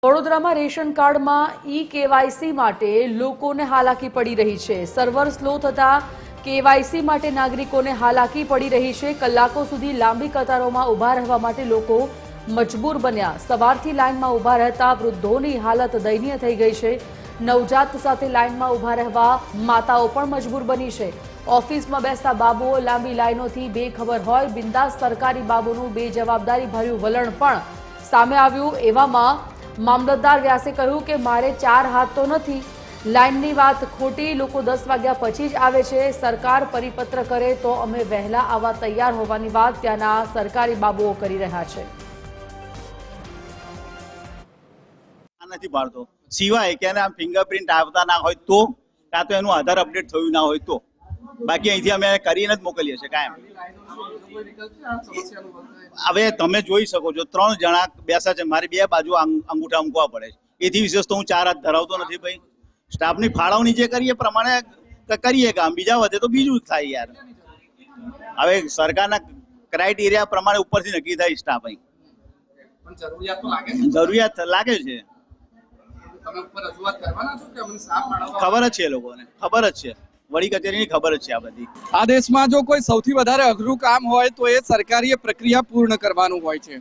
વડોદરામાં રેશન કાર્ડમાં કેવાયસી માટે લોકોને હાલાકી પડી રહી છે। સર્વર સ્લો થતા કેવાયસી માટે નાગરિકોને હાલાકી પડી રહી છે। કલાકો સુધી લાંબી કતારોમાં ઊભા રહેવા માટે લોકો મજબૂર બન્યા। સવારથી લાઇનમાં ઊભા રહેતા વૃદ્ધોની હાલત દયનીય થઈ ગઈ છે। નવજાત સાથે લાઇનમાં ઊભા રહેવા માતાઓ પણ મજબૂર બની છે। ઓફિસમાં બેસતા બાબુઓ લાંબી લાઇનોથી બેખબર હોય। બિંદાસ સરકારી બાબુનું બેજવાબદારી ભર્યું વલણ પણ સામે આવ્યું। એવામાં મામલતદાર વ્યાસે કહ્યું કે મારે 4 હાથ તો નથી, લાઇનની વાત ખોટી। લોકો 10 વાગ્યા પછી જ આવે છે। સરકાર પરિપત્ર કરે તો અમે વહેલા આવવા તૈયાર હોવાની વાત ત્યાંના સરકારી બાબુઓ કરી રહ્યા છે। નથી પાડતો સિવાય કે આમ ફિંગરપ્રિન્ટ આવતા ના હોય તો કાં તો એનું આધાર અપડેટ થયું ના હોય તો બાકી અહીંથી અમે કરીને જ મોકલીએ છીએ કાયમ। હવે તમે જોઈ શકો છો 3 જણા બેસા છે, મારી 2 બાજુ અંગૂઠા મૂકવા પડે છે। એથી વિશેષ તો હું 4 હાથ ધરાવતો નથી ભાઈ। સ્ટાફની ફાળવણી જે કરીએ પ્રમાણે કરીએ કામ, બીજા વધે તો બીજું જ થાય યાર। હવે સરકારના ક્રાઇટેરિયા પ્રમાણે ઉપરથી નક્કી થાય સ્ટાફ અહીં, જરૂરિયાત લાગે છે। ખબર જ છે એ લોકોને, ખબર જ છે, વડી કચેરીની ખબર જ છે આ બધી। આ દેશમાં જો કોઈ સૌથી વધારે અઘરું કામ હોય તો એ સરકારી પ્રક્રિયા પૂર્ણ કરવાનું હોય છે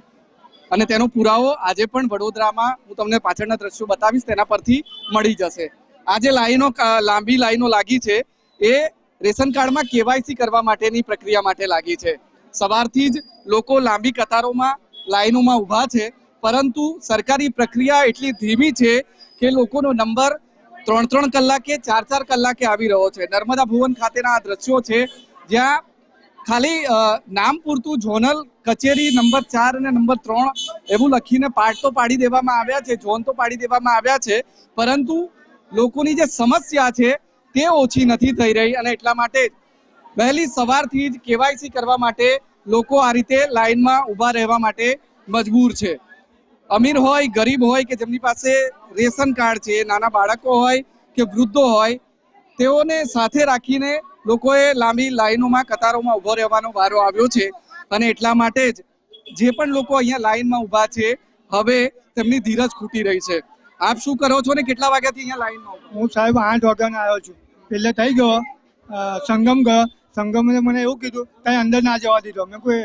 અને તેનો પુરાવો આજે પણ વડોદરામાં હું તમને પાછળના દ્રશ્યો બતાવીશ તેના પરથી મળી જશે। આ જે લાઈનો લાંબી લાઈનો લાગી છે એ રેશન કાર્ડમાં કેવાયસી કરવા માટેની પ્રક્રિયા માટે લાગી છે। સવારથી જ લોકો લાંબી કતારોમાં લાઈનોમાં ઊભા છે, પરંતુ સરકારી પ્રક્રિયા એટલી ધીમી છે કે લોકોનો નંબર 3-3 કલાકે 4-4 કલાકે આવી રહ્યો છે। નર્મદા ભુવન ખાતેના આ દ્રશ્યો છે જ્યાં ખાલી નામ પૂરતું ઝોનલ કચેરી નંબર 4 અને નંબર 3 એવું લખીને પાર્ટ તો પાડી દેવામાં આવ્યા છે, ઝોન તો પાડી દેવામાં આવ્યા છે, પરંતુ લોકોની જે સમસ્યા છે તે ઓછી નથી થઈ રહી અને એટલા માટે વહેલી સવારથી જ કેવાયસી કરવા માટે લોકો આ રીતે લાઈનમાં ઊભા રહેવા માટે મજબૂર છે। અમીર હોય, ગરીબ હોય કે જેમની પાસે રેશન કાર્ડ છે, નાના બાળકો હોય કે વૃદ્ધો હોય, તેઓને સાથે રાખીને લોકોએ લાંબી લાઈનોમાં કતારોમાં ઊભો રહેવાનો વારો આવ્યો છે અને એટલા માટે જ જે પણ લોકો અહીંયા લાઈનમાં ઊભા છે હવે તેમની ધીરજ ખૂટી રહી છે। આપ શું કરો છો ને કેટલા વાગ્યાથી અહીંયા લાઈનમાં? હું સાહેબ 8 વાગ્યાનો આવ્યો છું। એટલે થઈ ગયો સંગમ ગયો, સંગમે મને એવું કીધું કંઈ અંદર ના જવા દીધો। મેં કોઈ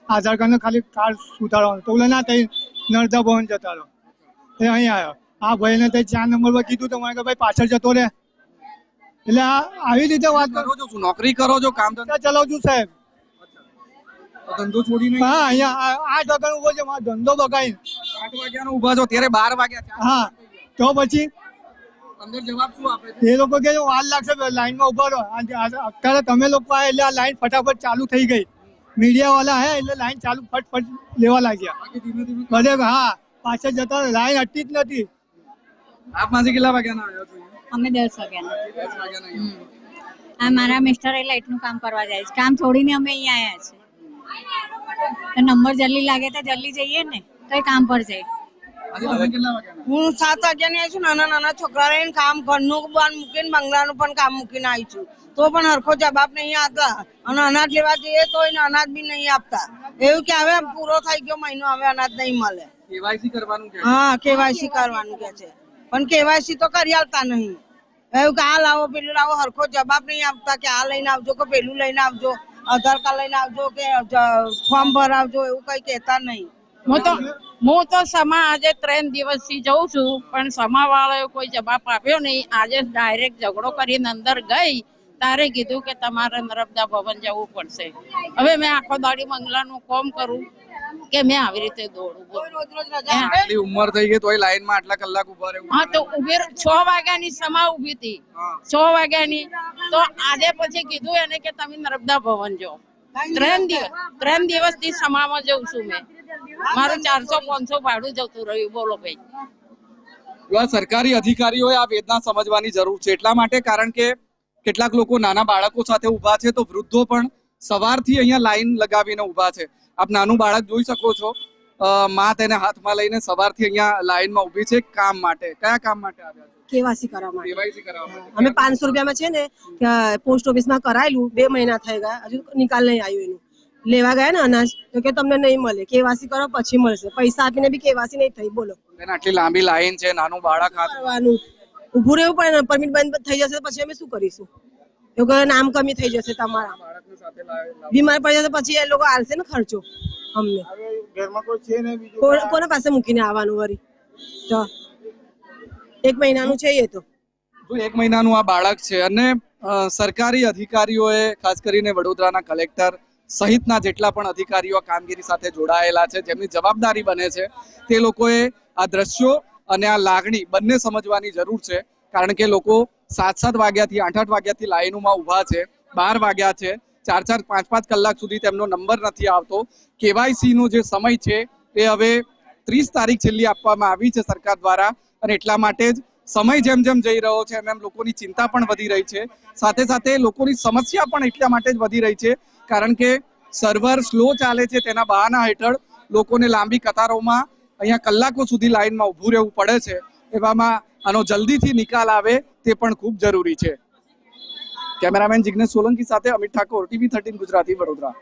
આધાર કાર્ડનો ખાલી કાર્ડ સુધારવાનું તો ઓલે ના થઈ નર્મદા ભવન જતા રહો, એ અહીં આવ્યો। આ ભાઈને તે 4 નંબર પર કીધું તો મને કે ભાઈ પાછળ જતો રહે। એટલે આ આવી રીતે વાત કરો છો? શું નોકરી કરો છો? કામ ધંધો ચલાવું છું સાહેબ। ધંધો છોડીને હા, અહીંયા 8 વાગ્યાનો ઉભો છે, મારો ધંધો બગાડી 8 વાગ્યાનો ઊભા છો ત્યારે 12 વાગ્યા। હા, તો પછી અંદર જવાબ શું આપે છે? એ લોકો કે વાર લાગશે, લાઈનમાં ઉભા રહો। અત્યારે તમે લોકો આયા એટલે આ લાઈન ફટાફટ ચાલુ થઈ ગઈ। મીડિયા વાળા હે એટલે લાઈન ચાલુ ફટફટ લેવા લાગ્યા બધે। હા, પાછળ જતા લાઈન હટતી જ નથી। આપ માંથી કેટલા વાગ્યાના આવ્યા છો? અમે 10 વાગ્યાના। 10 વાગ્યાના। આ મારા મિસ્ટર એ લાઈટનું કામ કરવા જાય છે, કામ છોડીને અમે અહીંયા આવ્યા છે। તો નંબર જલ્દી લાગે તો જલ્દી જઈએ ને, તો એ કામ પર જાય। આજે તમે કેટલા વાગ્યાના? હું 7 વાગ્યાની આવી છું। નાના છોકરાને કામ ઘરનું બંધ મૂકીને બંગલાનું પણ કામ મૂકીને આવી છું, તો પણ હરખો જવાબ નહીં આપતા અને અનાજ લેવા જઈએ તો અનાજ બી નહીં આપતા। એવું કે હવે પૂરો થઈ ગયો મહિનો, હવે અનાજ નહીં મળે। કેવાયસી કરવાનું કે? હા, કેવાયસી કરવાનું કે છે, પણ કેવાયસી તો કરી આલતા નહીં। એવું કે આ લાવો પેલું લાવો, હરખો જવાબ નહીં આપતા કે આ લઈને આવજો કે પેલું લઈને આવજો, આધાર કાર્ડ લઈને આવજો કે ફોર્મ ભરાવજો, એવું કઈ કહેતા નહીં। હું તો સમા આજે 3 દિવસથી જઉં છું, પણ સમા વાળાએ કોઈ જવાબ આપ્યો નહીં। આજે ડાયરેક્ટ ઝઘડો કરીને અંદર ગઈ તારે કીધું કે તમારે નર્મદા ભવન જવું પડશે। હવે મેં આખો દાડી બંગલાનું કામ કરું કે મેં આવી રીતે દોડું? આટલી ઉંમર થઈ ગઈ તોય લાઈનમાં આટલા કલાક ઉભા રહેવું? હા, તો ઉભી 6 વાગ્યાની સમા ઉભી હતી, 6 વાગ્યાની। તો આજે પછી કીધું એને કે તમે નર્મદા ભવન જાઓ। 3 દિવસથી સમામાં જઉં છું મેં, મારું 400-500 ભાડું જતું રહ્યું। બોલો ભાઈ, સરકારી અધિકારીઓએ આ વેદના સમજવાની જરૂર છે। એટલા માટે કારણ કે કેટલાક લોકો નાના બાળકો સાથે ઊભા છે, તો વૃદ્ધો પણ સવારથી અહીંયા લાઈન લગાવીને ઊભા છે। આપ નાનું બાળક જોઈ શકો છો, માં તેને હાથમાં લઈને સવારથી અહીંયા લાઈનમાં ઊભી છે। કામ માટે? કયા કામ માટે આવ્યા છો? કેવાયસી કરવા માટે। કેવાયસી કરવા માટે અમે 500 રૂપિયામાં છે ને પોસ્ટ ઓફિસમાં કરાયેલું, 2 મહિના થઈ ગયા, હજુ નિકાલ નહીં આવ્યો એનું। લેવા ગયા ને અનાજ તો કે તમને નહીં મળે, કેવાસી કરો પછી મળશે, પૈસા આપીને બી કેવાસી નહીં થઈ. બોલો બેન, આટલી લાંબી લાઈન છે, નાનું બાળક હાથ કરવાનું, ઊભું રહેવું પડે ને. પરમિટ બંધ થઈ જશે તો પછી અમે શું કરીશું? એવું કહે નામ કમી થઈ જશે તમારા, બાળકની સાથે લાવે. બીમાર પડી જશે પછી એ લોકો આલશે ને ખર્ચો અમને. ઘરમાં કોઈ છે ને બીજું કોના પાસે મૂકીને આવવાનું વળી? તો 1 મહિનાનું છે એ તો. જો 1 મહિનાનું આ બાળક છે અને સરકારી અધિકારીઓએ ખાસ કરીને વડોદરાના કલેક્ટર સહિતના જેટલા પણ અધિકારીઓ આ કામગીરી સાથે જોડાયેલા છે, જેમની જવાબદારી બને છે, તે લોકોએ આ દ્રશ્યો અને આ લાગણી બંને સમજવાની જરૂર છે. કારણ કે લોકો 7-7 વાગ્યાથી 8-8 વાગ્યાથી લાઈનોમાં ઊભા છે, 12 વાગ્યા છે, 4-4, 5-5 કલાક સુધી તેમનો નંબર નથી આવતો. કેવાયસી નો જે સમય છે એ હવે 30 તારીખ છેલ્લી આપવામાં આવી છે સરકાર દ્વારા, અને એટલા માટે જ સમય જેમ જેમ જઈ રહ્યો છે એમ લોકોની ચિંતા પણ વધી રહી છે. સાથે સાથે લોકોની સમસ્યા પણ એટલા માટે જ વધી રહી છે કારણ કે સર્વર સ્લો ચાલે છે. તેના બહાના હેઠળ લોકોને લાંબી કતારોમાં અહીંયા કલાકો સુધી લાઈનમાં ઊભું રહેવું પડે છે. એવામાં આનો જલ્દીથી નિકાલ આવે તે પણ ખૂબ જરૂરી છે. કેમેરામેન જિગ્નેશ સોલંકી સાથે અમિત ઠાકોર, TV 13 ગુજરાતી, વડોદરા.